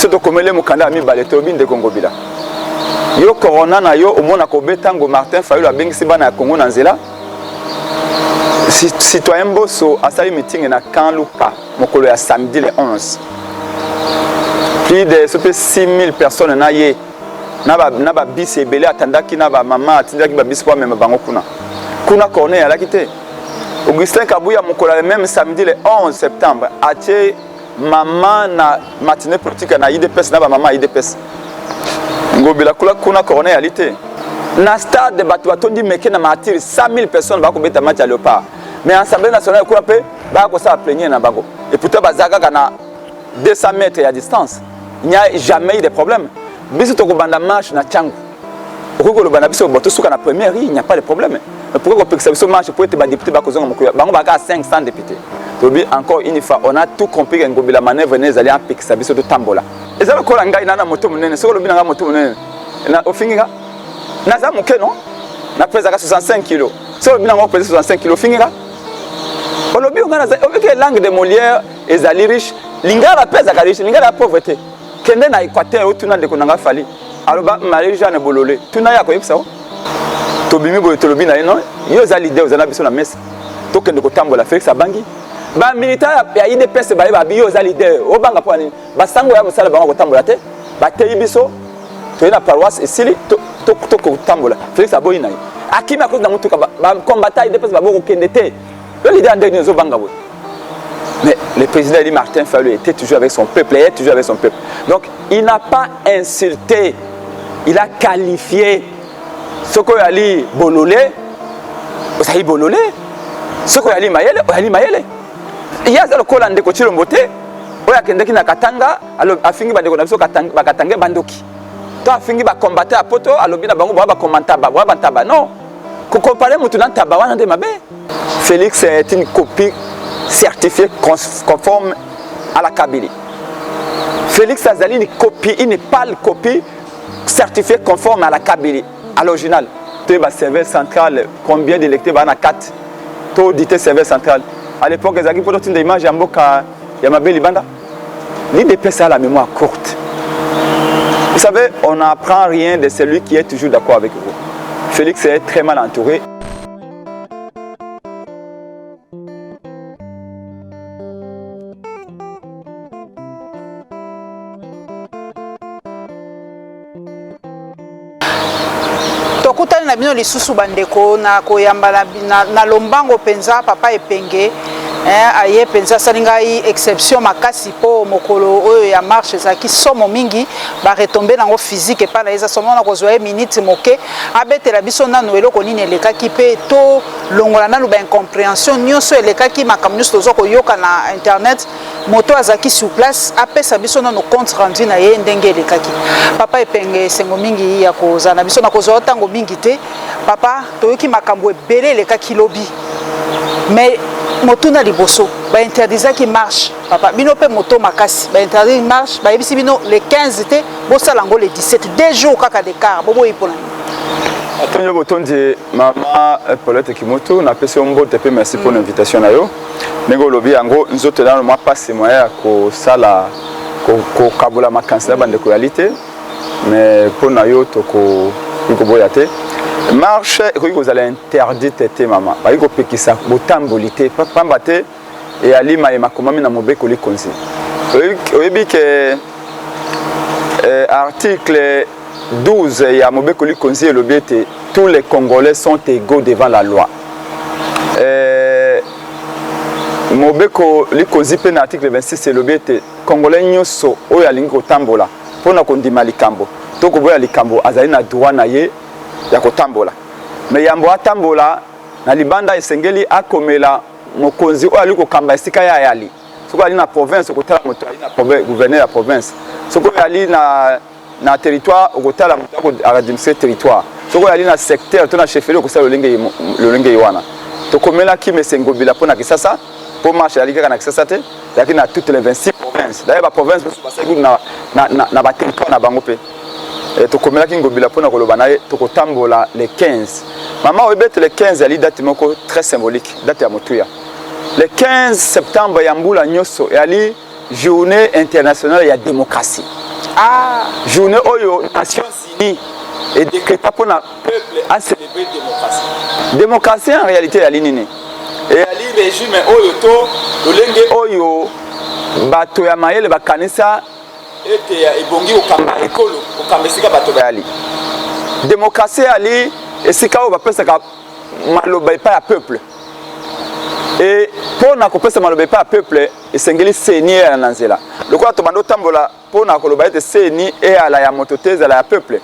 biso to komele mukanda mi balete obinde kongobila yo corona na yo omona ko betango Martin Fayulu abengisi bana ya Congo na nzela citoyen Bosso asali meeting na Kanluka mokolo ya samedi le 11 plus de 6000 personnes na ye na ba bisi ebele atandaki na ba mama atindaki ba bisi kwa mema bango kuna corona ya lakite Augustin Kabuya mokolo même samedi le 11 septembre atie maman na matinée politique na IDPS na ba maman IDPS ngobila kuna corona ya lité na stade de batondi meke na martyr 100 000 personnes ba ko beta match à Léopard mais assemblée nationale ko pe ba ko ça plaigner na bango et pourtant bazaka kana 200 mètres à distance il n'y a jamais eu de problème biso to ko banda marche na Tchangu ko lo banda biso boto suka na première il n'y a pas de problème mais pourquoi ko pekisa biso marche pour être ba député ba ko zonga mokoya bango ba ka 500 députés tobi encore une fois on a tout compris que ngobila manœuvre les alliés pekisa biso to tambola ezala ko la ngai na moto munene soko lo bina moto munene na ofinga na za muke non na pesa 65 kg soko lo bina ngo pesa 65 kg finga olobi ngana za obike langue de Molière ezali riche lingara pesa ka riche lingara pauvreté kende na Équateur otuna de konanga fali aloba Marie Jeanne Bololé tuna ya ko yebisa tobimi boye tolobi na non yo za leader za na biso na messe to kende ko tambola Félix Abangi ba militaire ya IDPS ba biyo za leader obanga po ani basango ya musala bango ko tambola te ba teyi biso to na paroisse esili to ko tambola Félix Aboyi na akimi akoze na mutuka ba combattant IDPS ba boko kende te le leader ndenge zo banga boye. Mais le président Eli Martin Fayulu était toujours avec son peuple, il est toujours avec son peuple. Donc il n'a pas insulté, il a qualifié ce qu'on a dit Bololé, ça y est Bololé, ce qu'on a dit Mayele, on a dit Mayele. Il y a le colan de Kochiro Mote, on a dit na Katanga, alors a fini de Konabiso Katanga Bandoki. Toi a fini de combattre à Poto, alors bien Bango va commenter Taba. Non, qu'on compare Moutunan Tabawan de Mabé. Félix est une copie certifié conforme à la Kabylie. Félix Azali une copie, il n'est pas une copie certifiée conforme à la Kabylie, à l'original. Tu es serveur central, combien d'électeurs on a 4. Tu audité serveur central. À l'époque, les agriculteurs ont des images il y a ma belle banda. L'IDPS a la mémoire courte. Vous savez, on n'apprend rien de celui qui est toujours d'accord avec vous. Félix est très mal entouré. Tokutani na bino lisusu bandeko na koyamba na lombango penza papa epenge aye penza salingai exception makasi po mokolo oyo ya marche zaki somo mingi ba retomber nango physique pa na eza somo na kozwa minute moke abetela biso nanu eloko nini elekaki pe to longola nanu ba incompréhension nyonso elekaki makambo nyonso tozo koyoka na internet moto azaki sur place apesa biso nanu compte rendu na ye ndenge elekaki papa epenge sengo mingi ya kozana biso na kozwa tango mingi te papa toyoki makambo ebele elekaki lobi mais motuna liboso ba interdisa qui marche papa bino pe moto makasi ba interdit marche ba yebisi bino le 15 te bo salango le 17 2 jours kaka d'écart bobo ipona Atonyo botondi mama Paulette Kimoto na pesi ombote pe merci pour l'invitation na yo mengo lobi yango nzoto na moi passe moya ko sala ko kabula makansa bande ko réalité mais pour na yo to ko boya te marche et vous allez interdire tété maman ba ko pekisa botambolité pamba te et alima et makomami na mobeko li konzi oyebi que article 12 il y a mobeko li konzi le biete tous les Congolais sont égaux devant la loi mobeko li konzi pe na article 26 c'est le biete Congolais nyoso oyo alingi kotambola pona kondima likambo to ko boya likambo azali na droit na ye ya kotambola mais yambo atambola na libanda esengeli akomela mokonzi o ali ko kamba esika ya yali soko ali na province okotala moto ali na province gouverneur ya province soko ali na territoire okotala moto ko administrer territoire soko ali na secteur to na chefferie okosala lolenge yiwana to komela ki mesengobila pona kisasa pour marcher ali kaka na kisasa te lakini na toutes les 26 provinces d'ailleurs ba province basali na ba territoire na bango pe to komela ki ngobila pona koloba na ye to kotambola le 15 maman obete le 15 ali date moko très symbolique date ya motuya le 15 septembre ya mbula nyoso ali journée internationale ya démocratie journée oyo Nations Unies et décréta pour le peuple à célébrer démocratie. Démocratie en réalité ya linini. Et ali régime oyo to lolenge oyo bato ya mayele bakanisa ete ya ebongi okamba ekolo okambesika bato bayali. Démocratie ali esika oyo bapesaka maloba epai ya peuple. Et pour na kopesa maloba epai ya peuple esengeli seni ya na nzela. Lokola tobando tambola pour na koloba ete seni e ala ya mototeze ala ya peuple.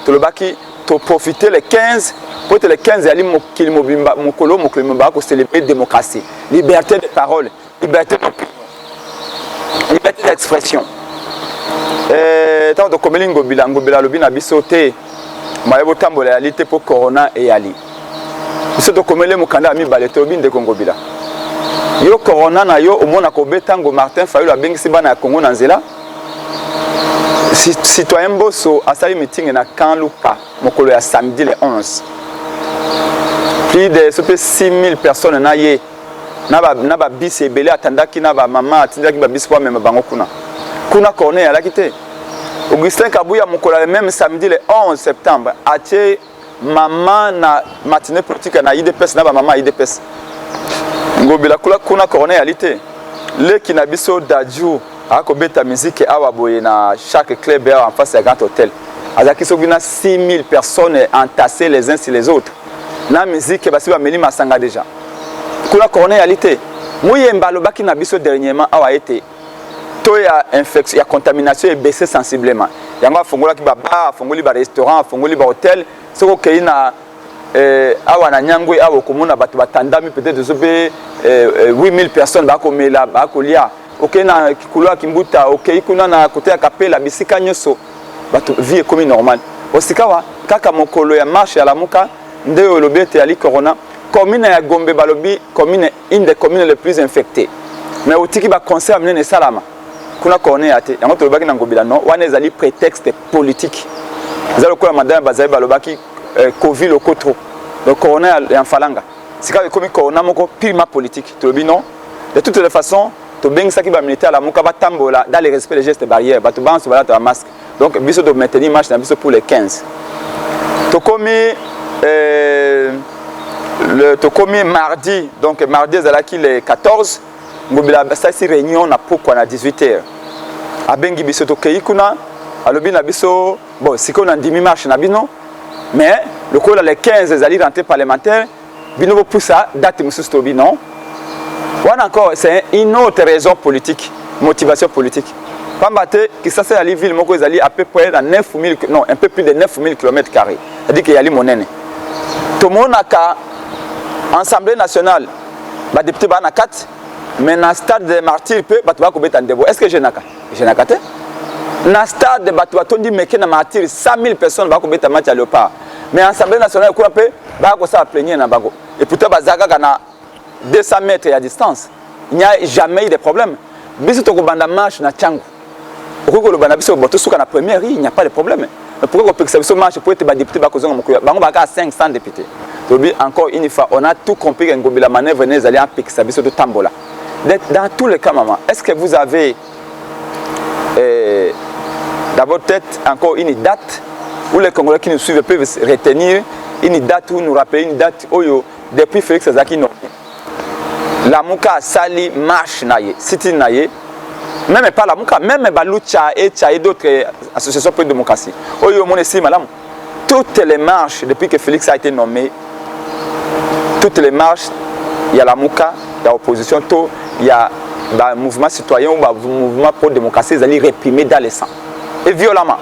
Tolobaki to profiter les 15 pour être les 15 ali mokili mobimba mokolo mokili mobimba ko célébrer démocratie, liberté de parole, liberté d'opinion, liberté d'expression. Tant de komeli ngobila lobi na biso te mayebo tambola ali te pour corona et ali. Biso to komele mukanda mi balete obi ndeko ngobila. Yo corona na yo omona ko betango Martin Fayulu abengisi bana ya Congo na nzela. Citoyen Bosso a sali meeting na Kanlupa mokolo ya samedi le 11. Plus de 6000 personnes na ye na ba bisi ebele atandaki na ba mama atindaki ba bisi kwa mema bango kuna corner ya lakite. Augustin Kabuya mokolo le même samedi le 11 septembre atie maman na matinée politique na IDPS na ba mama IDPS. Ngobila kuna corner ya lite. Le kinabiso Dadju a kobeta musique awa boye na chaque club en face à grand hôtel. Azaki sobina 6000 personnes entassées les uns sur les autres. Na musique basi ba meli masanga déjà. Kuna corner ya lite. Muyemba lobaki na biso dernièrement awa été. To ya infection ya contamination est baissé sensiblement. Yango afongola ki ba bar, afongoli ba restaurant, afongoli ba hôtel, soko kei na awa na Nyangwe awa komona bato batandami peut-être zobe 8000 personnes ba komela ba kolia. OK na kikuloa kimbuta, OK kuna na côté ya Kapela bisika nyoso bato vie comme normal. Osikawa kaka mokolo ya marche ya lamuka ndeyo lobete ali corona commune ya Gombe balobi commune une des communes les plus infectées. Mais otiki ba concert mnene salama. Kuna corona ate yango tolobaki na ngobila non wana ezali prétexte politique. Zalo kwa madame bazali balobaki Covid lokotro. Donc corona ya falanga. Sika komi corona moko purement politique. Tolobi non. De toutes les façons to beng saki ba militaire la muka ba tambola dans le respect des gestes barrières ba to banse bala ta masque donc biso de maintenir marche na biso pour les 15 to komi to komi mardi donc mardi ezalaki le 14 ngobila ça si réunion na pourquoi na 18h abengi biso to keikuna alobi na biso bon siko na ndimi marche na bino mais le ko la le 15 ezali rentrée parlementaire bino bo poussa date mususu to bino. Voilà encore, c'est une autre raison politique, motivation politique. Pambate, qui ça c'est à l'île, moko ezali à peu près à 9000, non, un peu plus de 9000 km². C'est-à-dire qu'il y a l'île tout le monde a qu'à Assemblée nationale, bah député bah na 4, mais dans stade de martyrs peu, bah tu vas couper en débo. Est-ce que j'ai naka? J'ai naka te? Dans stade de bah tu vas tondi meke na martyrs 100 000 personnes bah couper ta match à léopard. Mais Assemblée nationale quoi peu, bah quoi ça plaigner na bago. Et pourtant bah zaga kana 200 mètres à distance, il n'y a jamais eu de problème. Biso to banda marche na Tchangu. Pourquoi le banda biso boto suka na première, il n'y a pas de problème. Mais pourquoi que biso marche pour être député ba kozonga mokoya. Bango ba ka 500 députés. Tobi encore une fois, on a tout compris que ngobila manœuvre nes aller en pixa biso to tambola. Dans tous les cas maman, est-ce que vous avez d'abord peut-être encore une date où les Congolais qui nous suivent peuvent retenir une date où nous rappeler une date oyo depuis Félix Azaki non. La Mouka Sali marche naye, sitting naye, même pas la Mouka, même Balucha et d'autres associations pour la démocratie. Oyo mon estime madame, toutes les marches depuis que Félix a été nommé, toutes les marches, il y a la Mouka, il y a l'opposition, il y a le mouvement citoyen ou le mouvement pour la démocratie, ils allaient réprimer dans les sangs et violemment.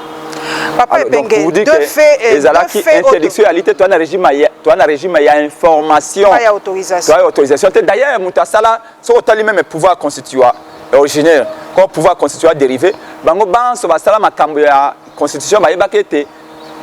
Papa Epenge, deux faits interdiction réalité toi un régime il y a information il y a autorisation d'ailleurs mutasala so otali même pouvoir constituer originaire comme pouvoir constituer dérivé bango banso basala makambo ya constitution ba yebaka ete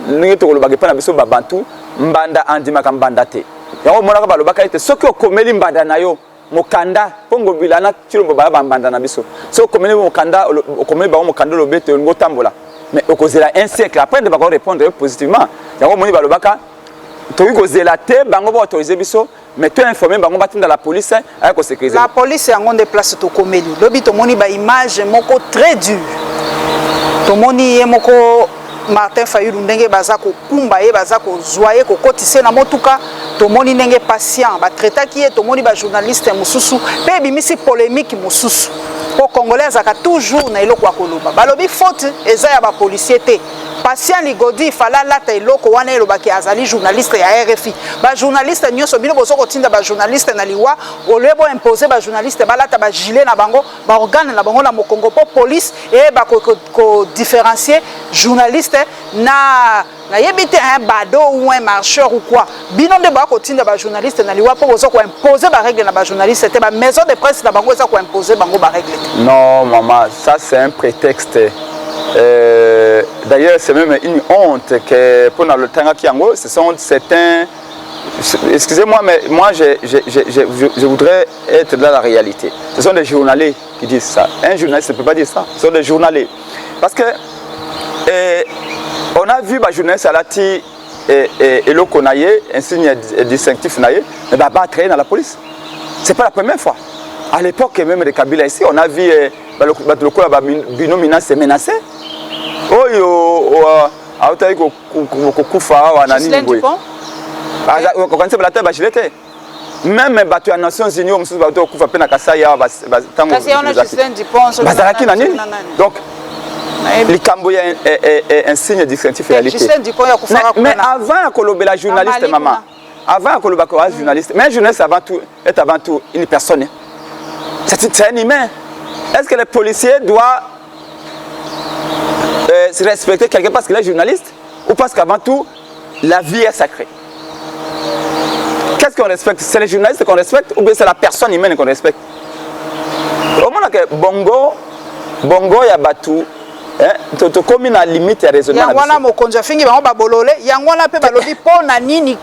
ningi to kolobaka pa na biso babantu mbanda andima ka mbanda te yango mona ka balobaka ete soki okomeli mbanda na yo mokanda pongo bilana tshilombo ba mbanda na biso so okomeli mokanda okomeli ba mokanda lobete ngo tambola. Mais au cause de un siècle après de répondre positivement. Yango moni balobaka toki kozela te bango ba autoriser biso mais tu informer bango batinda dans la police avec sécuriser. La police yango déplace to komeli. Lobi to moni ba image moko très dur. tomoni ye moko Martin Fayulu ndenge baza ko kumba ye baza ko zoyer ko kotise na motuka tomoni ndenge patient ba traita ki ye tomoni ba journaliste mususu pe bimisi polémique mususu po congolais azaka toujours na eloko akoloba balobi faute eza ya ba policier te patient ligodi fala lata eloko wana elobaki azali journaliste ya RFI ba journaliste nyonso bino bozo kotinda ba journaliste na liwa olebo imposer ba journaliste balata ba gilet na bango ba organe na bango na mokongo po police et ba ko différencier journaliste na yebite un bado ou un marcheur ou quoi bino de ba kotinda ba journaliste na liwa po bozo ko imposer ba règle na ba journaliste te ba maison de presse na bango za ko imposer bango ba règle. Non maman, ça c'est un prétexte. D'ailleurs, c'est même une honte que pour le temps qui en ce sont certains. Excusez-moi, mais moi je voudrais être dans la réalité. Ce sont des journalistes qui disent ça. Un journaliste ne peut pas dire ça. Ce sont des journalistes. Parce que on a vu les journalistes à la TI et le Konaye, un signe distinctif, mais bah travailler dans la police. C'est pas la première fois. À l'époque même de Kabila ici, on a vu le Bino Mina s'est menacé. Oyo autaki kokufa wana nini boye kokanisa balata bashilete même bato ya Nations Unies mususu bato kokufa pe na Kasai ya tango bazalaki na nini donc likambo ya un signe distinctif réalité mais avant kolobela journaliste maman avant kolobela journaliste mais journaliste est avant tout une personne c'est un humain est-ce que les policiers doivent se respecter quelqu'un parce qu'il est journaliste ou parce qu'avant tout la vie est sacrée? Qu'est-ce qu'on respecte? C'est les journalistes qu'on respecte ou bien c'est la personne humaine qu'on respecte? Au moins que bongo ya batu to comme na limite ya raisonnement yangwana mokonza fingi bango babolole yangwana pe balobi pona nini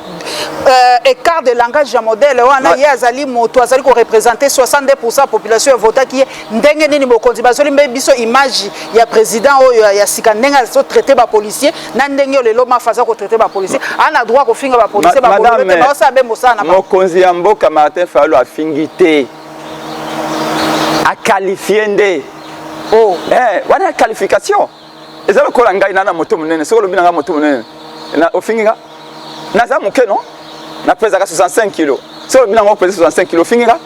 écart de langage ya modèle wana ye azali moto azali ko représenter 62% population vota qui ndenge nini mokonzi bazoli mbe biso image ya président oyo ya sika ndenge azo traiter ba policier na ndenge lelo mafaza ko traiter ba policier ana droit ko finga ba policier ba bolole te ba sabe mosana mokonzi ya mboka Martin Fayulu afingi te a qualifié nde. Oh, wana qualification. Ezalo kola ngai na moto munene, soko lobi na moto munene. Na ofinga. Na za muke non? Na pesa ka 65 kg. Soko lobi na ngo pesa 65 kg finga.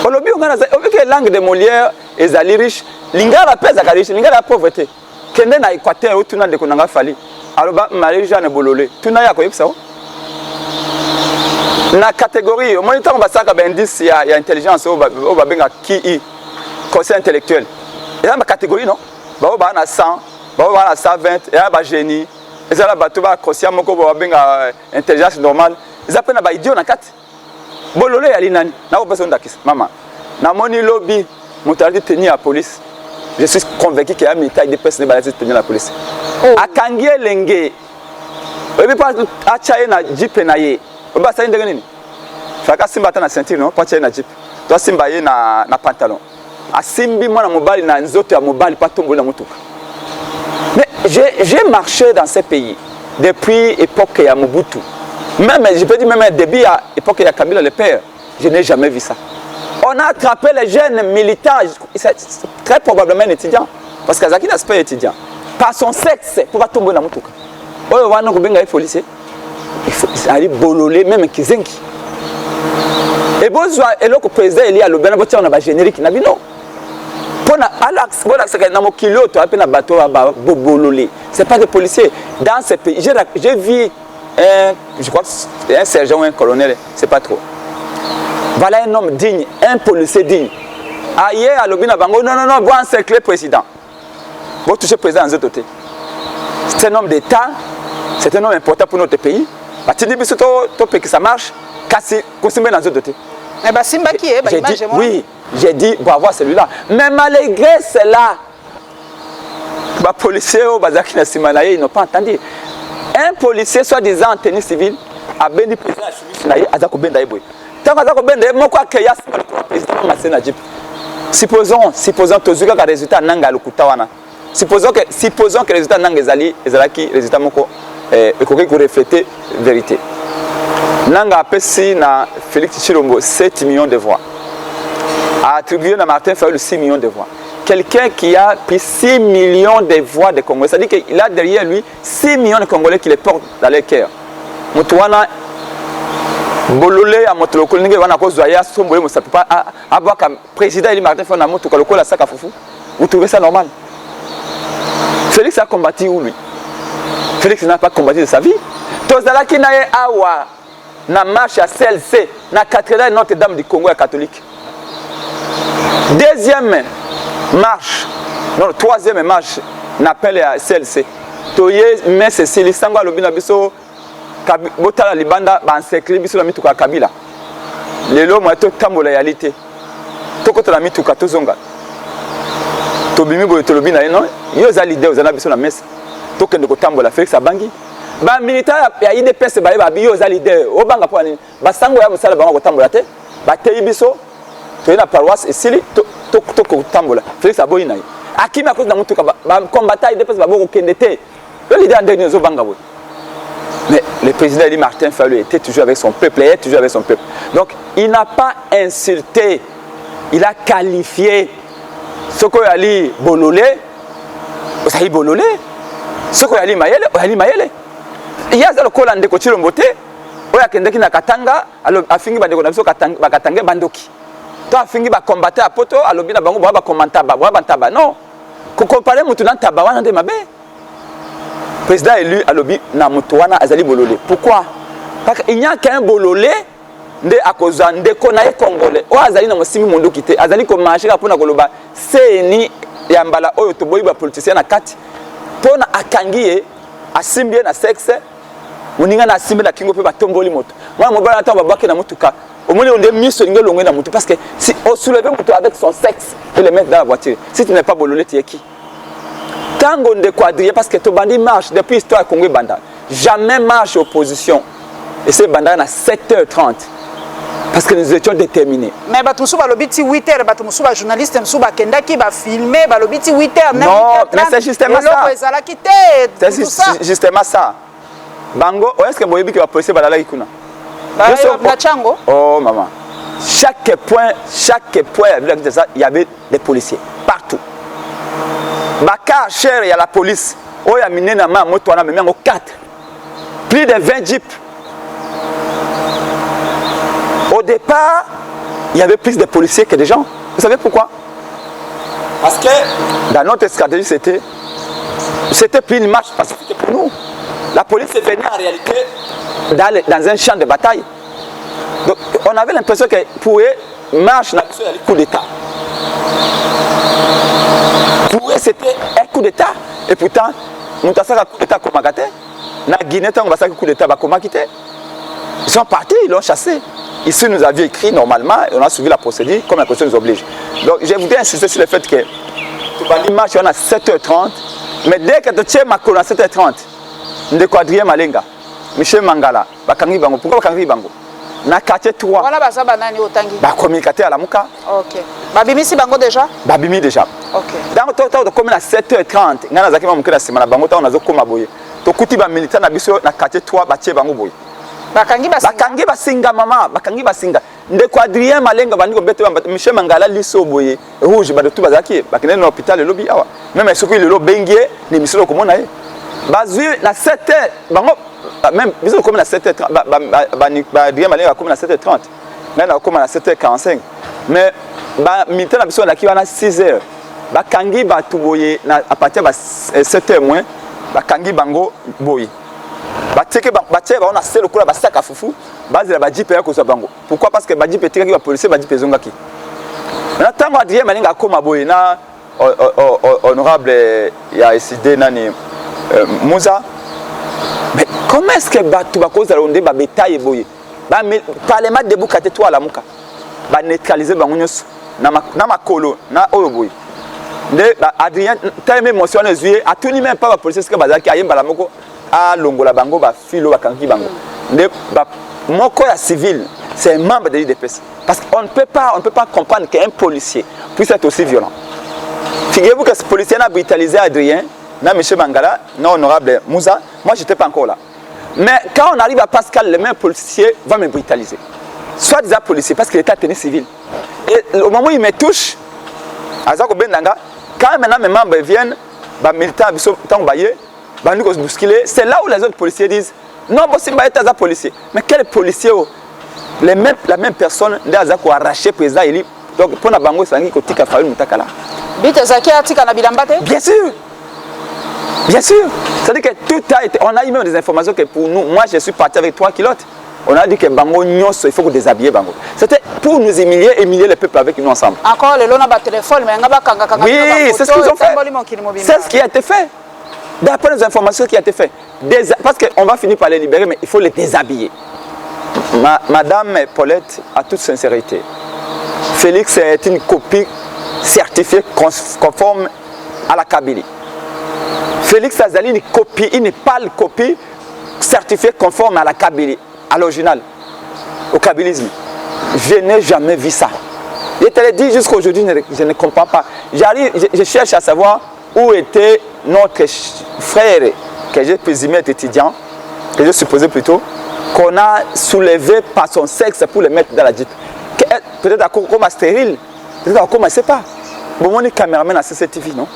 Olobi ngana za obike langue de Molière ezali riche, lingala pesa ka riche, lingala pauvreté. Kende na Équateur utuna de konanga fali. Aloba Marie Jeanne Bololé. Tuna ya ko yebisa. Na catégorie, moi tant basaka ba indice ya intelligence o ba benga QI. Conseil intellectuel. Il y a une catégorie, non? Il y a 100, il y a 120, il y a un génie. Il y a un conscient, il y a une intelligence normale. Ils apprennent à idiot dans 4. Bololé ya linani. Na ko personne dakis. Maman. Na moni lobby, motardi tenir la police. Je suis convaincu qu'il y a une taille de personnes qui tenir la police. A kangie lenge. Obi pas a chaye na jeep na ye. Oba sa ndenge nini? Faka simba ta na ceinture non, pas chaye na jeep. Toi simba ye na pantalon. Asimbi mwana mobali na nzoto ya mobali pas tomber na motuka. Mais j'ai marché dans ces pays depuis l'époque ya Mobutu. Même je peux dire même depuis l'époque ya Kabila le père, je n'ai jamais vu ça. On a attrapé les jeunes militants, très probablement étudiants parce que Zaki n'a pas étudiant. Par son sexe pour pas tomber na motuka. Oyo wana ko benga policier. Il faut aller bololé même kizenki. Et bonsoir et le président il y a le ben botia on a générique na bino. Pona Alex, voilà c'est que na mokilo to apena bateau ba bobololé. C'est pas des policiers dans ces pays. J'ai vu je crois un sergent ou un colonel, c'est pas trop. Voilà un homme digne, un policier digne. Aïe à l'obina bango non, bon encercler président. Bon toucher président en autre. C'est un homme d'État, c'est un homme important pour notre pays. Batini biso to que ça marche, kasi consommé dans autre. Eh ben Simba qui est, oui, j'ai dit bravo à celui-là. Mais malgré cela, les policiers au Bazaki na Simanaye, ils n'ont pas entendu. Un policier soi-disant en tenue civile a béni président Chimisi Azako Bendaye boy. Tant Azako Bendaye moko akeya le président Masena Djip. Supposons tozuka ka résultat nanga lokuta wana. Supposons que le résultat nanga ezalaki résultat moko ekoki ko refléter vérité. Nanga apesi na Félix Tshilombo 7 millions de voix. A attribué à Martin Fayulu 6 millions de voix. quelqu'un qui a pris 6 millions de voix de Congolais. C'est-à-dire qu'il a derrière lui 6 millions de Congolais qui les portent dans leur cœur. Moutouana, Bololé, à Motoloko, Wana Kozoya, Somboye, Moussa, pas avoir comme président Eli Martin Fona Motoko, la Saka Foufou. Vous trouvez ça normal? Félix a combattu où lui? Félix n'a pas combattu de sa vie. Tozala qui n'a awa na marche à CLC, na cathédrale Notre-Dame du Congo catholique. Deuxième marche, non, troisième marche, n'appelle à CLC. Toye, mais c'est Céline Sangwa Lobina Biso, Botala Libanda, Bansekri Biso la Mituka Kabila. Lelo, moi, to tambola réalité. Toko la Mituka Tozonga. Tobimi Boyo Tolobina, non? Yoza l'idée aux Anabiso la messe. Token de Kotambola, Félix Abangi. Ba militaire ya IDPS ba ba biyo za leader o banga po ani ba sango ya musala bango kotambola te ba teyi biso to na paroisse esili to kotambola Félix aboyi nayi akimi akoze na mutuka ba combattant IDPS ba boko kende te le leader ndeni zo banga bo. Mais le président Eli Martin Fayulu était toujours avec son peuple, il est toujours avec son peuple. Donc il n'a pas insulté, il a qualifié ce qu'on a dit Bololé, ça y Bololé, ce qu'on a dit Mayele, on a dit Mayele. Il y a le col de Kochiro Mbote, il y a quelqu'un qui n'a Katanga, a fini par Katanga Bandoki. Tu as fini par combattre à Poto, à l'objet de Bango, à Bantaba. Non, qu'on compare Moutunan Tabawana de Mabé. Président élu à l'objet de Moutuana Azali Bololé. Pourquoi? Parce qu'il n'y a qu'un Bololé de Akozan, de Konaï Congolais. Ou Azali n'a pas si mon dos quitté. Azali comme marché à Pona Goloba. C'est ni Yambala Oyotoboy, politicien à 4. Pona Akangié, à Simbien à sexe. Uninga na simbe na kingo pe batomboli moto. Moi mo bala tamba baki na mutuka. Omoni on demi so ninga longwe na moto parce que si on soulève moto avec son sexe et le mettre dans la voiture. Si tu n'es pas bololé tu es qui? Tango on quadriller parce que to bandi marche depuis histoire Congo banda. Jamais marche opposition. Et c'est banda à 7h30. Parce que nous étions déterminés. Mais Batoussou va lobiti 8h, Batoussou va journaliste, Msou va kenda qui va filmer, va lobiti 8h. Non, mais c'est justement ça. C'est justement ça. Bango, est-ce que Moyebi qui va policier balala ikuna? Oh maman. Chaque point, il y avait des policiers partout. Baka cher, il y a la police. Oh, il y a miné na ma moto, on a même 4. Plus de 20 jeeps. Au départ, il y avait plus de policiers que de gens. Vous savez pourquoi? Parce que dans notre stratégie, c'était plus une marche pacifique pour nous. La police est venue en réalité dans un champ de bataille. Donc on avait l'impression que pour eux, marche n'a pas eu coup d'État. Pour eux, c'était un coup d'État. Et pourtant, nous avons fait un coup d'État comme Agate. Dans la Guinée, on a fait un coup d'État comme Agate. Ils sont partis, ils l'ont chassé. Ici, nous avions écrit normalement et on a suivi la procédure comme la Constitution nous oblige. Donc je voudrais insister sur le fait que tu marche, on a 7h30. Mais dès que tu es à 7h30, de quadriller Malenga, Michel Mangala, Bakangi Bango. Pourquoi Bakangi Bango? Na quartier 3. Voilà, bah ça banani au tangi. Bah communicateur à la Mouka. Ok. Babimi si Bango déjà? Babimi déjà. Ok. Dans le temps de comme à 7h30, ngana zaki ma mukela sema na Bango ta on a zo koma boye. To kuti ba militaire na biso na quartier 3 ba tie Bango boye. Bakangi basinga. Bakangi basinga mama, Bakangi basinga. De quadriller Malenga bandi ko bete ba Michel Mangala liso boye. Rouge ba de tout bazaki, ba kene na hôpital le lobby awa. Même ce que le lo bengie ni misolo komona ye. Bazu na 7h bango même bisous comme na 7h30 ba dire malé comme na 7h30 mais na comme na 7h45 mais ba militaire na biso na ki wana 6h ba kangi ba tuboye na à partir ba 7h moins ba kangi bango boye ba teke ba tie ba on a selo kula ba saka fufu bazela ba jipe ko so bango. Pourquoi? Parce que ba jipe teke ba policier ba jipe zonga ki na tango adrie malinga koma boye na honorable ya décidé nani Moussa, mais comment est-ce que tu vas causer la ba bétail boye ba parlement de bukate toi la muka ba neutraliser bango nyos na makolo na oyo boye de Adrien tellement émotionné zué a tout ni même pas la police que bazaki ayemba la moko a longola bango ba filo ba kanki bango de ba moko ya civil c'est un membre de l'IDPS parce qu'on ne peut pas comprendre qu'un policier puisse être aussi violent. Figurez-vous que ce policier a brutalisé Adrien. Non, M. Mangala, non, honorable Moussa, moi je n'étais pas encore là. Mais quand on arrive à Pascal, le même policier va me brutaliser. Soit disant policier, parce qu'il était à tenue civile. Et au moment où il me touche, Azako Bendanga, Quand maintenant mes membres viennent, les militants vont se bousculer, c'est là où les autres policiers disent non, c'est pas un policier. Mais quel policier? La même personne qui a arraché le président Eli. Donc, pour la banque, c'est un qui a fallu Moutakala. Bien sûr. Bien sûr. C'est-à-dire que tout a été. On a eu même des informations que pour nous, moi je suis parti avec 3 kilotes. On a dit que Bango Nyos, il faut que déshabiller Bango. C'était pour nous humilier le peuple avec nous ensemble. Encore le long de téléphone, mais oui, c'est ce qu'ils ont fait. C'est ce qui a été fait. D'après les informations qui a été fait. Parce qu'on va finir par les libérer, mais il faut les déshabiller. Madame Paulette, à toute sincérité, Félix est une copie certifiée conforme à la Kabylie. Félix Azali une copie, il n'est pas une copie certifiée conforme à la Kabylie, à l'original, au kabylisme. Je n'ai jamais vu ça. Je te l'ai dit jusqu'à aujourd'hui, je ne comprends pas. Je cherche à savoir où était notre frère, que j'ai présumé être étudiant, que j'ai supposé plutôt, qu'on a soulevé par son sexe pour le mettre dans la jeep. Peut-être à comme stérile, peut-être à comme je ne sais pas. Bon, on est caméraman à CCTV, non?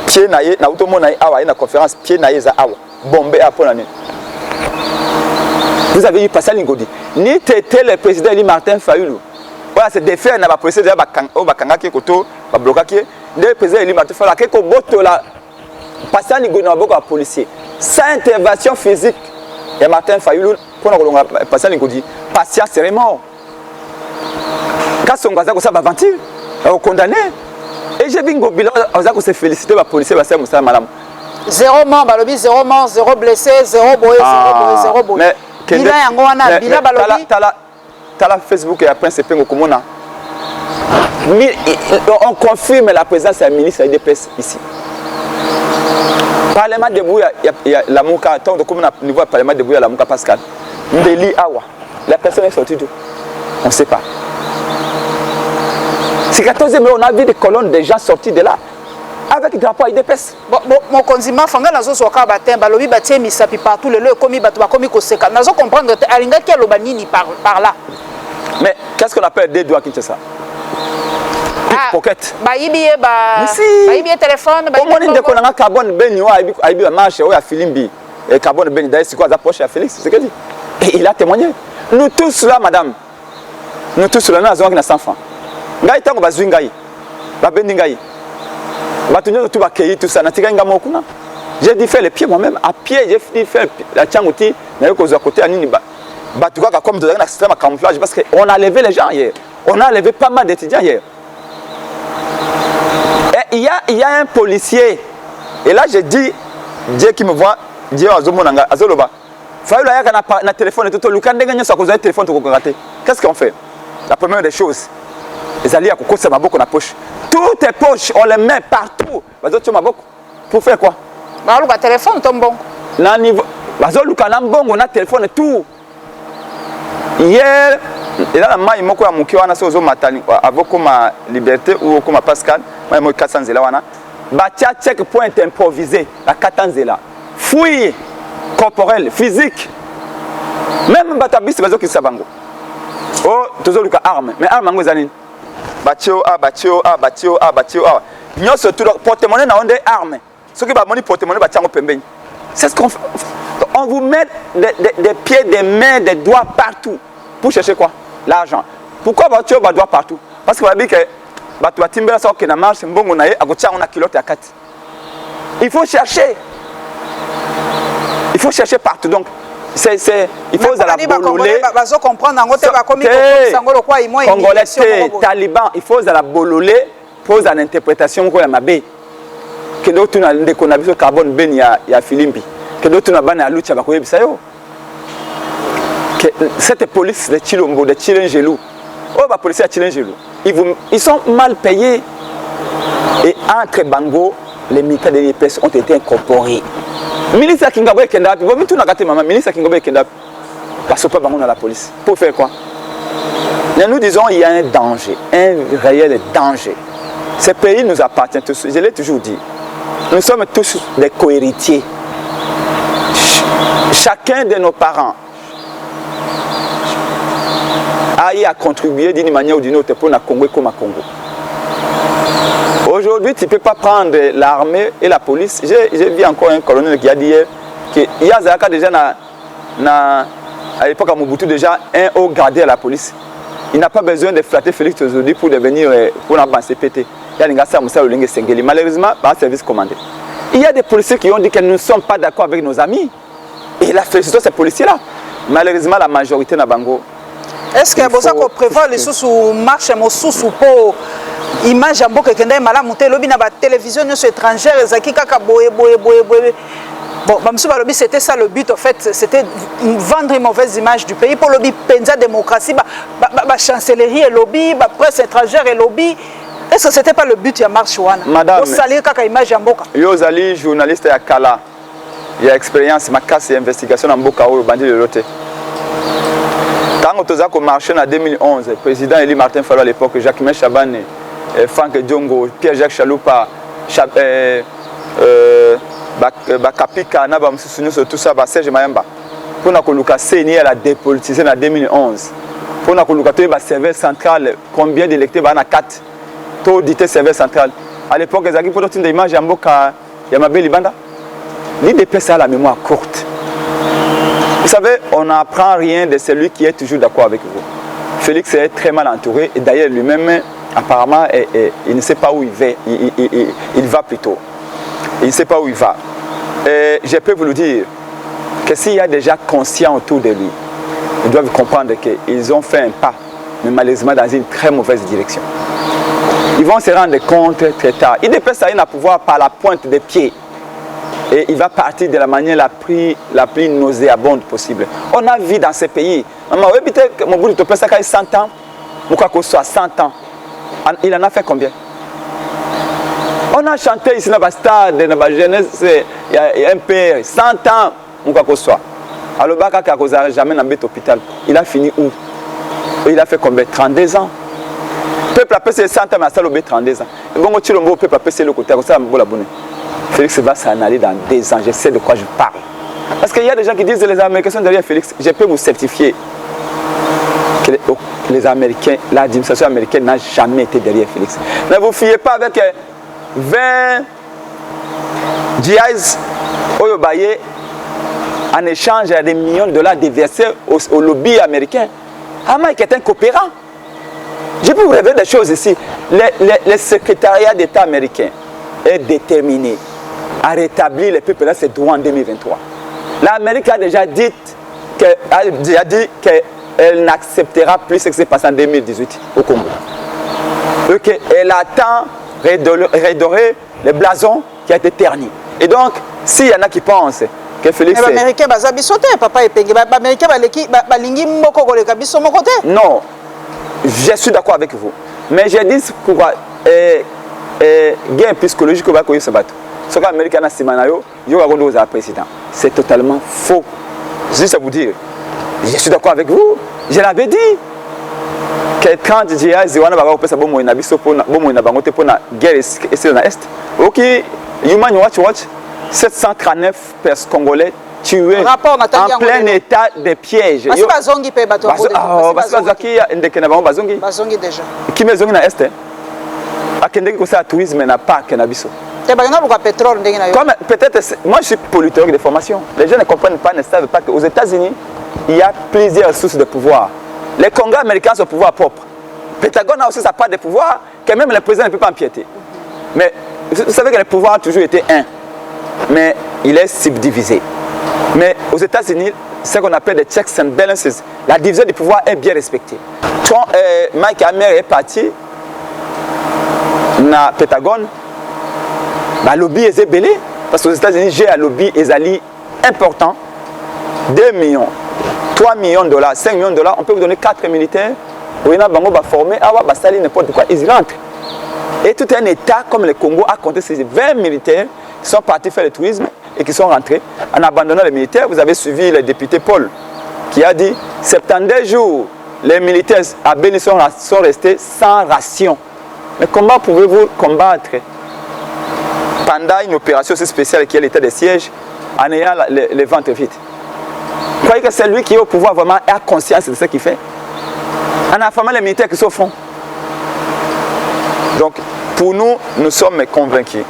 Pied naïe, na auto monaï awa, une conférence, pied naïe za awa, bombé à Polonais. Vous avez eu Pascal Ngodi. Ni t'étais le président Eli Martin Fayulu. Voilà, c'est des faits, na ba policier déjà bakanga ki koto, ba bloka ki. Le président Eli Martin Fayulu, qui ko boto la Pascal Ngodi na boko policier. Sans intervention physique, et Martin Fayulu, pour na Pascal Ngodi, patient serait mort. Quand son gaza ko ça va mentir, condamné. Et j'ai vu Ngobila, on s'est félicité par les policiers, madame. 0 mort, balobi, 0 mort, 0 blessé, 0 boé, 0 boé. Mais, Bila Yangoana, Bila balobi. T'as la Facebook et après, c'est Pengo Komona. On confirme la présence d'un ministre de l'IDPS ici. Parlement de Bouya, il y a la Mouka, tant de comme on a niveau Parlement de Bouya, la Mouka Pascal. Mbeli Awa. La personne est sortie d'où? On ne sait pas. C'est 14e, mais on a vu des colonnes de gens sortis de là. Avec le drapeau IDPS. Mon condiment, Fanga Nazo Soka Batin, Balobi Batin, Misapi partout, le Komi Batouba, Komi Koseka. Nazo comprendre que Aringa qui a l'Obanini par là. Mais qu'est-ce qu'on appelle des doigts qui c'est ça? Pickpocket. Baïbié, Baïbié téléphone, Comment on dit qu'on a un carbone béni, Aïbi a marché, ou à Filimbi, et carbone béni, d'ailleurs, c'est quoi, approche à Félix, c'est ce qu'il dit. Et il a témoigné. Nous tous là, madame, nous tous là, nous avons un enfant. Ngai tango bazwingai babendi ngai batunyo tout bakei tout ça natika nga mokuna j'ai dit faire les pieds moi-même à pied j'ai dit faire la tiangouti na yoko za côté anini batuka comme dans un système de camouflage parce que on a levé les gens hier on a levé pas mal d'étudiants hier et il y a un policier et là j'ai dit Dieu qui me voit Dieu azomonanga azoloba faula yaka na téléphone tout le kandenge nyosa ko za téléphone to ko rater qu'est-ce qu'on fait la première des choses. Les alliés à Koko, c'est ma boque dans la poche. Toutes tes poches, on les met partout. Vas-y, ma boque. Pour faire quoi? Bah, le téléphone tombe bon. Là, niveau. Vas-y, le canambon, on a téléphone et tout. Hier, et là, moi, il m'a dit que je suis matani, avec ma liberté ou comme Pascal, moi, je suis 400 zéla. Batia checkpoint improvisé, la 400 zéla. Fouille corporelle, physique. Même Batabis, c'est ce qui s'abango. Oh, toujours le cas arme. Mais arme, on est Batio, batio. Nous surtout porte-monnaie n'a des armes. Ceux qui va monnaie porte-monnaie batio pembe. C'est ce qu'on fait. On vous met des pieds, des mains, des doigts partout pour chercher quoi? L'argent. Pourquoi batio va doigt partout? Parce que va dire que batio va timber ça qui n'a marche, c'est bon on a gotia on a kilote à 4. Il faut chercher. Il faut chercher partout donc. Il faut la bololé. Congolais, Taliban, il faut la bololé pour l'interprétation de Mabé. Que d'autres ont des connaissances de carbone ben il y a Filimbi. Que d'autres ont ban à lucha bakoye bisayo. Que cette police de Chilombo, de Chilengelou. Oh la police de Chilengelou. Ils sont mal payés. Et entre Bango, les militaires de l'IPS ont été incorporés. Ministre Kingaboy Kendap, vous avez tout nagaté maman, ministre Kingaboy Kendap, parce que pas dans la police. Pour faire quoi? Nous disons il y a un danger, un réel danger. Ce pays nous appartient tous, je l'ai toujours dit. Nous sommes tous des cohéritiers. Chacun de nos parents a contribué d'une manière ou d'une autre pour la Congo comme à Congo. Aujourd'hui, tu ne peux pas prendre l'armée et la police. J'ai vu encore un colonel qui a dit qu'il y a déjà à l'époque à Mobutu déjà un haut gradé à la police. Il n'a pas besoin de flatter Félix aujourd'hui pour devenir pour un CPT. Malheureusement, par un service commandé. Il y a des policiers qui ont dit que nous ne sommes pas d'accord avec nos amis. Et la félicité ces policiers-là. Malheureusement, la majorité n'a pas. Est-ce que vous avez prévu les sous marche sous pour image en boucle que malade monter lobby na télévision étrangère ezaki kaka boye. Bon, c'était ça le but en fait, c'était vendre une mauvaise image du pays pour lobby penza démocratie, chancellerie et lobby, presse étrangère et lobby. Est-ce que c'était pas le but ya marche wana? Madame, vous salir kaka image en boka. Yo zali journaliste ya kala. Il y a expérience makasi et investigation en boka au bandi de l'autre. Quand on a marché en 2011, le président Eli Martin Fayulu à l'époque, Jacques Chabane, Franck Diongo, Pierre-Jacques Chaloupa, Bakapika, tout ça, Serge Mayamba. Pour nous CNI a dépolitisé en 2011. Pour nous le serveur central, combien d'électeurs il y a 4 taux d'été serveur central. À l'époque, il y a une image de Yamabé Libanda. L'IDP a la mémoire courte. Vous savez, on n'apprend rien de celui qui est toujours d'accord avec vous. Félix est très mal entouré et d'ailleurs lui-même, apparemment, il ne sait pas où il va. Il va plutôt. Il ne sait pas où il va. Et je peux vous le dire que s'il y a des gens conscients autour de lui, ils doivent comprendre qu'ils ont fait un pas, mais malheureusement dans une très mauvaise direction. Ils vont se rendre compte très tard. Il dépêche à pouvoir par la pointe des pieds. Et il va partir de la manière la plus nauséabonde possible. On a vu dans ces pays, mon bout de 100 ans, Moukako soit 100 ans. Il en a fait combien? On a chanté ici dans le stade, dans la jeunesse, il y a un père, 100 ans, Moukako soit. Alors, Baka n'a jamais dans l'hôpital. Il a fini où? Et il a fait combien? 32 ans. Le peuple a passé 100 ans, mais ça a 32 ans. Et bon, le peuple a passé le côté, ça a bonne. Félix va s'en aller dans 2 ans, je sais de quoi je parle. Parce qu'il y a des gens qui disent que les Américains sont derrière Félix. Je peux vous certifier que les Américains, l'administration américaine n'a jamais été derrière Félix. Ne vous fiez pas avec 20 GIs en échange à des millions de dollars déversés au lobby américain. Mike est un coopérant. Je peux vous révéler des choses ici. Le secrétariat d'État américain est déterminé à rétablir les peuples là ses droits en 2023. L'Amérique a déjà dit qu'elle n'acceptera plus ce qui s'est passé en 2018 au Congo. Elle attend redorer le blason qui a été terni. Et donc, s'il y en a qui pensent que Félix... Les Américains, papa et Penge, les Américains, non, je suis d'accord avec vous. Mais je dis pourquoi gain psychologique que va courir ce bateau. Ce que l'Amérique a simanayo, il y a un président. C'est totalement faux. Juste à vous dire, je suis d'accord avec vous. Je l'avais dit. Que quand il y a des gens qui ont fait la guerre ici dans l'Est, ok, Human Watch, 739 personnes congolais tués en plein état de piège. Parce que Bazongi peut battre. Parce que Bazongi déjà. Qui me zongi dans l'Est? Akendeki kosa tourisme n'a pas kenabiso. Peut-être, moi je suis politologue de formation. Les gens ne comprennent pas, ne savent pas qu'aux États-Unis, il y a plusieurs sources de pouvoir. Les Congrès américains sont au pouvoir propre. Le Pentagone a aussi sa part de pouvoir que même le président ne peut pas empiéter. Mais vous savez que le pouvoir a toujours été un. Mais il est subdivisé. Mais aux États-Unis, ce qu'on appelle des checks and balances, la division du pouvoir est bien respectée. Mike Hammer est parti na Pentagone, le lobby est belé parce qu'aux États-Unis j'ai un lobby important, 2 millions, 3 millions de dollars, 5 millions de dollars, on peut vous donner 4 militaires, où il y a former, n'importe quoi, ils rentrent. Et tout un État comme le Congo a compté ces 20 militaires qui sont partis faire le tourisme et qui sont rentrés. En abandonnant les militaires, vous avez suivi le député Paul qui a dit 72 jours, les militaires à Béni sont restés sans ration. Mais comment pouvez-vous combattre pendant une opération aussi spéciale qui est l'état de siège en ayant les ventres vides? Vous croyez que c'est lui qui est au pouvoir vraiment a conscience de ce qu'il fait? En affamant les militaires qui sont au fond. Donc, pour nous, nous sommes convaincus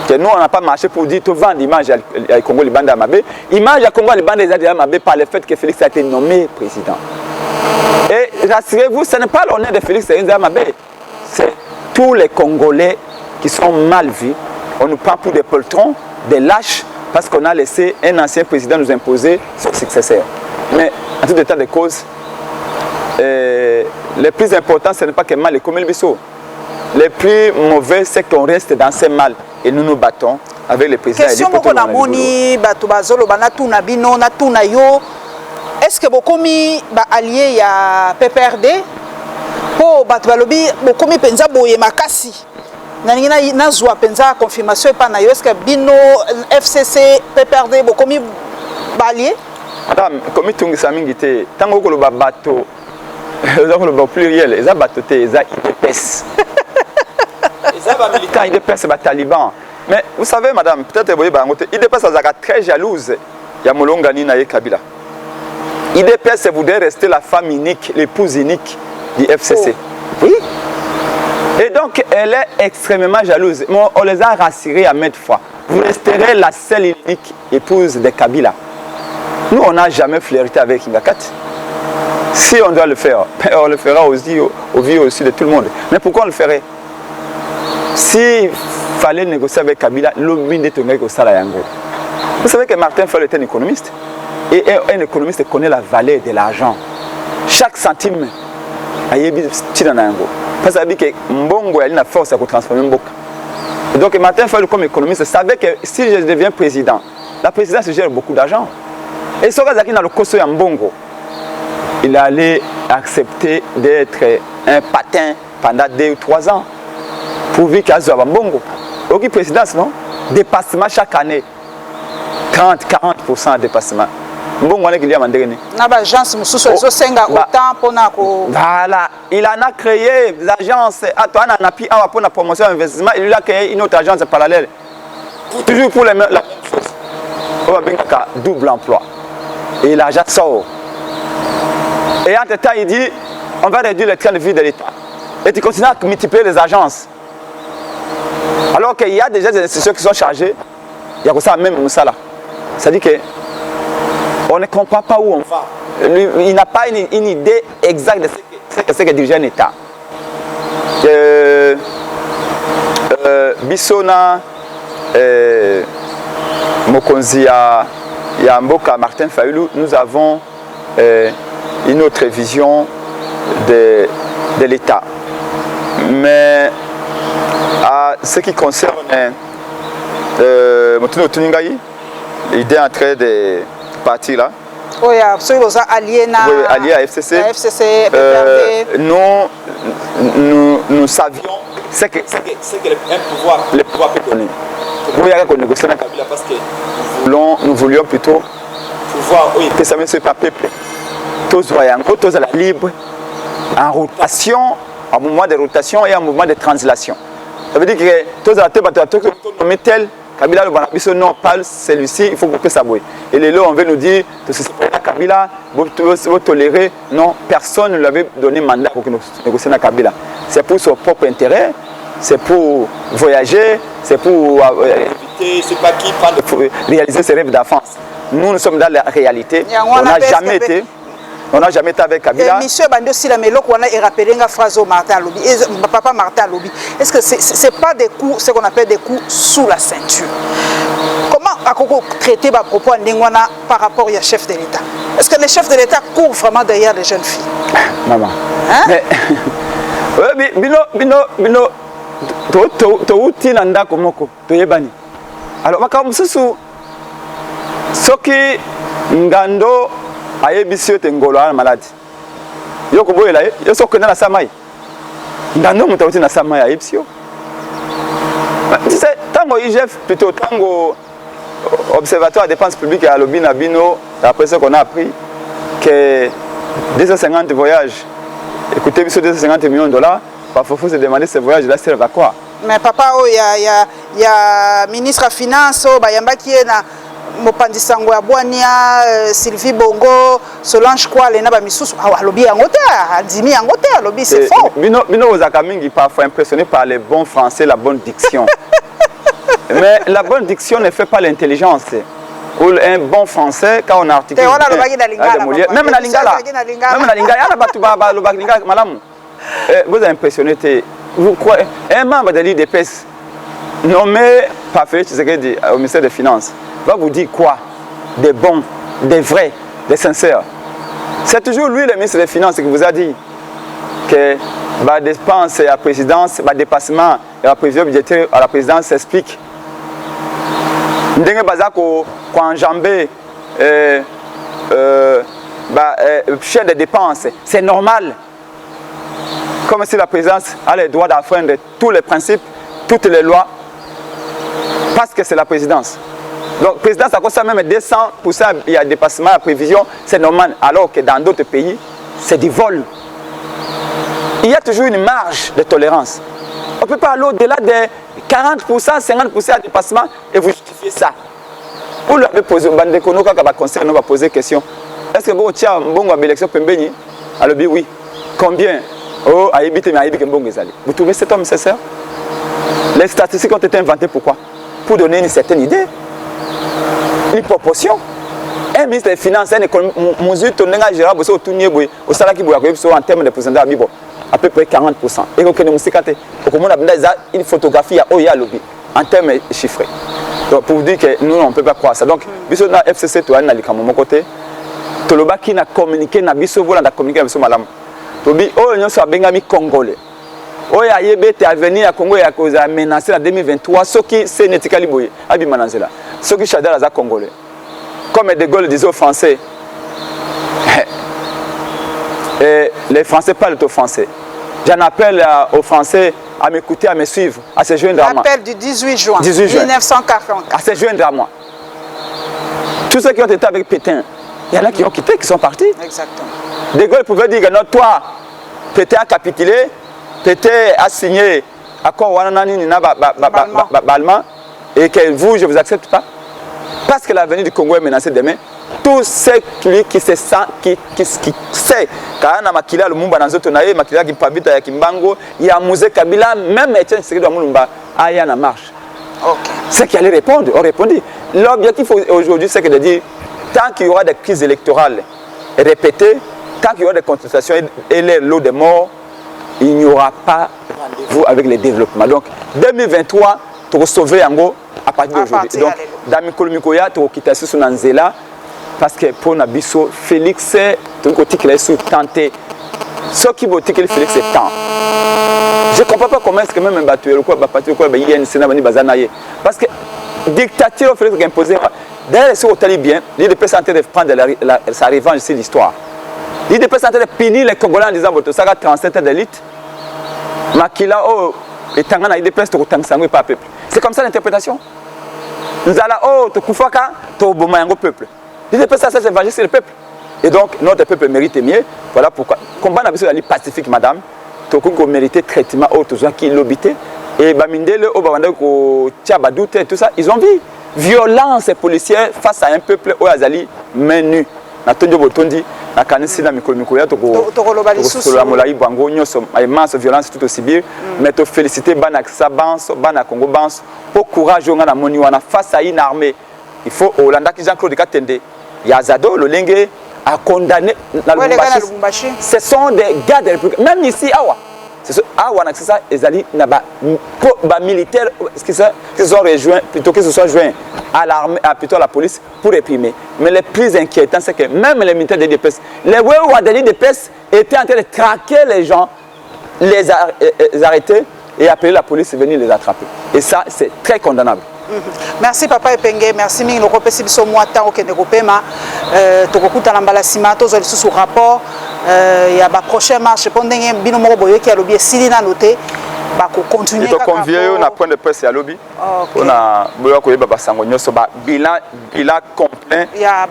que nous, on n'a pas marché pour dire, tu vends l'image à Congo Libanda Mabé. Image à Congo Libanda est Mabé par le fait que Félix a été nommé président. Et rassurez-vous, ce n'est pas l'honneur de Félix Mabé. C'est tous les Congolais qui sont mal vus. On nous prend pour des poltrons, des lâches, parce qu'on a laissé un ancien président nous imposer son successeur. Mais en tout état de cause, le plus important, ce n'est pas que mal est comme le biseau. Le plus mauvais, c'est qu'on reste dans ces mal et nous nous battons avec le président. Question que na moni bato bazolo bana tuna bino na tuna yo. Est-ce que bokomi ba allié ya PPRD po bato balobi bokomi penza boye makasi. Naningina nazwa penza confirmation pa na yo est-ce que bino FCC PPRD bokomi ba allié? Madame, comme tungisa mingi te tango ko lo ba bato le pluriel, les abattotés, les IDPS. Les militants IDPS, les talibans. Mais vous savez, madame, peut-être que vous voyez, IDPS est très jalouse. Il y a Molongani Naye Kabila. IDPS voudrait rester la femme unique, l'épouse unique du FCC. Oh. Oui. Et donc, elle est extrêmement jalouse. On les a rassurés à maintes fois. Vous resterez la seule et unique épouse de Kabila. Nous, on n'a jamais flirté avec Ngakat. Si on doit le faire, on le fera aussi au vu aussi de tout le monde. Mais pourquoi on le ferait? S'il fallait négocier avec Kabila, l'objet de Tonga au Salayango. Vous savez que Martin Fayulu est un économiste. Et un économiste connaît la valeur de l'argent. Chaque centime a été Tiranango. Parce que que Mbongo a une force à transformer Mboka. Donc Martin Fayulu comme économiste savait que si je deviens président, la présidence gère beaucoup d'argent. Et ce qui dans le Koso Mbongo, il allait accepter d'être un patin pendant 2 ou 3 ans pour vivre qu'à Mbongo. Aucune présidence, non? Dépassement chaque année. 30-40% de dépassement. Mbongo, on est qu'il y a un dernier. Voilà. Il en a créé des agences. On a pris pour la promotion d'investissement. Il a créé une autre agence parallèle. Toujours pour la même chose. On va bien double emploi. Et l'argent sort. Et entre-temps, il dit, on va réduire le train de vie de l'État. Et tu continues à multiplier les agences. Alors qu'il y a déjà des institutions qui sont chargées, il y a que ça même ça là. C'est-à-dire qu'on ne comprend pas où on va. Il n'a pas une idée exacte de ce que dirige un État. Bissona, Mokonzi, Yamboka, Martin Fayulu, nous avons une autre vision de l'État. Mais à ce qui concerne Motuno Tuningaï, l'idée est en train de partir là. Oui, absolument, allié à FCC. Nous savions ce que le pouvoir peut donner. Nous avons négocié avec Kabila parce que nous voulions plutôt pouvoir que ça ne soit pas peuple. Tous à la libre, en rotation, en mouvement de rotation et en mouvement de translation. Ça veut dire que tous à la tête, tel, Kabila le Banabiso, non, parle celui-ci, il faut que ça bouille. Et les lots, on veut nous dire que c'est Kabila, vous tolérez. Non, personne ne lui avait donné mandat pour négocier avec Kabila. C'est pour son propre intérêt, c'est pour voyager, c'est pour éviter, c'est pas qui prend réaliser ses rêves d'enfance. Nous sommes dans la réalité, on n'a jamais été. On n'a jamais été avec Kabila. Monsieur Bando Silamelo, on a rappelé une phrase au Martin Lobby, papa Martin Lobby. Est-ce que c'est pas des coups, ce qu'on appelle des coups sous la ceinture? Comment a traité à propos Ndengwana par rapport au chef de l'État? Est-ce que les chefs de l'État courent vraiment derrière les jeunes filles? Maman. Hein? Mais, Bino, tu nanda komoko, tu yebani. Alors, makamususu, soki ngando ayebisi te ngolo ana malade yoko boyela yo soko na samai ngando mutauti na samai ayebisi yo tu sais tango IGF plutôt tango observatoire de dépenses publiques à Lobina Bino après ce qu'on a appris que 250 voyages écoutez sur 250 millions de dollars parfois faut se demander ces voyages là servent à quoi. Mais papa il y a ministre des finances bayamba qui est na Mopandi Sango ya Bwania, Sylvie Bongo, Solange Kwale na ba misusu alobi yango te, adimi yango te, alobi c'est faux. Bino Ozakamingi parfois impressionné par les bons français, la bonne diction. Mais la bonne diction ne fait pas l'intelligence. Pour un bon français, quand on articule même la lingala, vous avez impressionné, vous croyez, un membre de l'IDPS nommé par Félix Tshisekedi au ministère des Finances va vous dire quoi? Des bons, des vrais, des sincères. C'est toujours lui, le ministre des Finances, qui vous a dit que la dépense à la présidence, le dépassement et la prévision budgétaire à la présidence s'explique. Ndenge bazako kwa enjamber chaîne de dépenses, c'est normal. Comme si la présidence a le droit d'enfreindre tous les principes, toutes les lois, parce que c'est la présidence. Donc, la présidence a ça même 200%, il y a dépassement à prévision, c'est normal. Alors que dans d'autres pays, c'est du vol. Il y a toujours une marge de tolérance. On ne peut pas aller au-delà de 40%, 50% de dépassement et vous justifiez ça. Vous l'avez posé, Bandekono, quand le conseil nous va poser question. Est-ce que vous avez une élection Pembeni? Alors, oui. Combien? Oh, vous trouvez cet homme sincère? Les statistiques ont été inventées pourquoi? Pour donner une certaine idée, une proportion. Un ministre des Finances, un mesure en termes de pourcentage à peu près 40%. Et une photographie en termes chiffrés. Donc pour vous dire que nous, on ne peut pas croire ça. Donc, biso na FCC, tu as un côté. Toloba qui n'a communiqué, n'a biso vola n'a communiqué avec malam. Tobi, oh, nous sommes bengami congolais. Oh, ya yebete à venir à Congo et à cause à menacer en 2023. Ce qui c'est netikali boye, abimanazela. Ce qui chadar à congolais. Comme De Gaulle disait aux Français, et les Français parlent au français. J'en appelle aux Français à m'écouter, à me suivre, à se joindre à moi. L'appel du 18 juin 1944. À se joindre à moi. Tous ceux qui ont été avec Pétain, il y en a qui ont quitté, qui sont partis. Exactement. De Gaulle pouvait dire que non, toi, Pétain a capitulé, Pétain a signé accord Wananani Balma, et que vous, je ne vous accepte pas. Parce que l'avenir du Congo est menacé demain. Tout celui qui se sent, qui sait, quand on a Makila, le Mumba Nanzotonaye, Makila qui pavita ya Kimbango, il y a Mouzé Kabila, même Etienne Tshisekedi de Moulumba, il y a une marche. C'est qui allait répondre, on répondit. L'objectif aujourd'hui, c'est de dire, tant qu'il y aura des crises électorales répétées, tant qu'il y aura des contestations et les lots de morts, il n'y aura pas rendez-vous avec les développements. Donc, 2023, pour sauver Ango, à partir d'aujourd'hui. Donc, dans Mikolo Mikoya, tu as quitté sur Nanzela, parce que pour Nabiso, Félix, tu as sous tenté. Ce qui veut dire que Félix est temps. Je ne comprends pas comment est-ce que même un battu, parce que dictature Félix a imposé. D'ailleurs, si vous allez bien, l'IDP est en train de prendre sa revanche sur l'histoire. L'IDP est en train de punir les Congolais en disant que ça a 37 ans d'élite. Makila, oh, et Tangana, l'IDP est pas peuple. C'est comme ça l'interprétation. Nous allons, oh, tu koufaka, tu bomayango peuple. L'IDP, ça c'est venger sur le peuple. Et donc, notre peuple mérite mieux. Voilà pourquoi. Combat n'a besoin d'aller pacifique, madame. Tu as mérité traitement, oh, tu as qui l'obité. Et Bamindele, oh, Babandeko, Tchabadoute, et tout ça, ils ont vu. Violence policière face à un peuple où Azali menu. Natondio Botondi, na kanisi na mikolo mikoya to la molai bango nyoso immense violence tout aussi bien mais to féliciter Banaksa Banso Bana Congo Banso pour courage on a moni wana face à une armée. Il faut Olanda qui Jean-Claude Katende Yazado Lolenge a condamné la Lubumbashi. Ce sont des gars de la République même ici awa. Awa na ça ezali na ba militaires qui se sont rejoints plutôt que se sont joints à l'armée plutôt à la police pour réprimer. Mais le plus inquiétant c'est que même les militaires de l'IDPS, les Wewa de l'IDPS étaient en train de traquer les gens, les arrêter et appeler la police et venir les attraper. Et ça c'est très condamnable. Merci Papa Epenge, merci mingi loko pesi biso mwata okende kopema tokokuta na mbala sima tozo lisusu rapport ya ba prochaine marche pondenge bino moko boyoki alobi esili na noté ba ko continuer kaka. Donc convié na point de presse ya lobi. On a boyo ko yeba basango nyoso ba bilan complet ya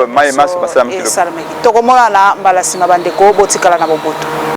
Maïmas basala mkilo. Tokomona na mbala sima bandeko botikala na boboto.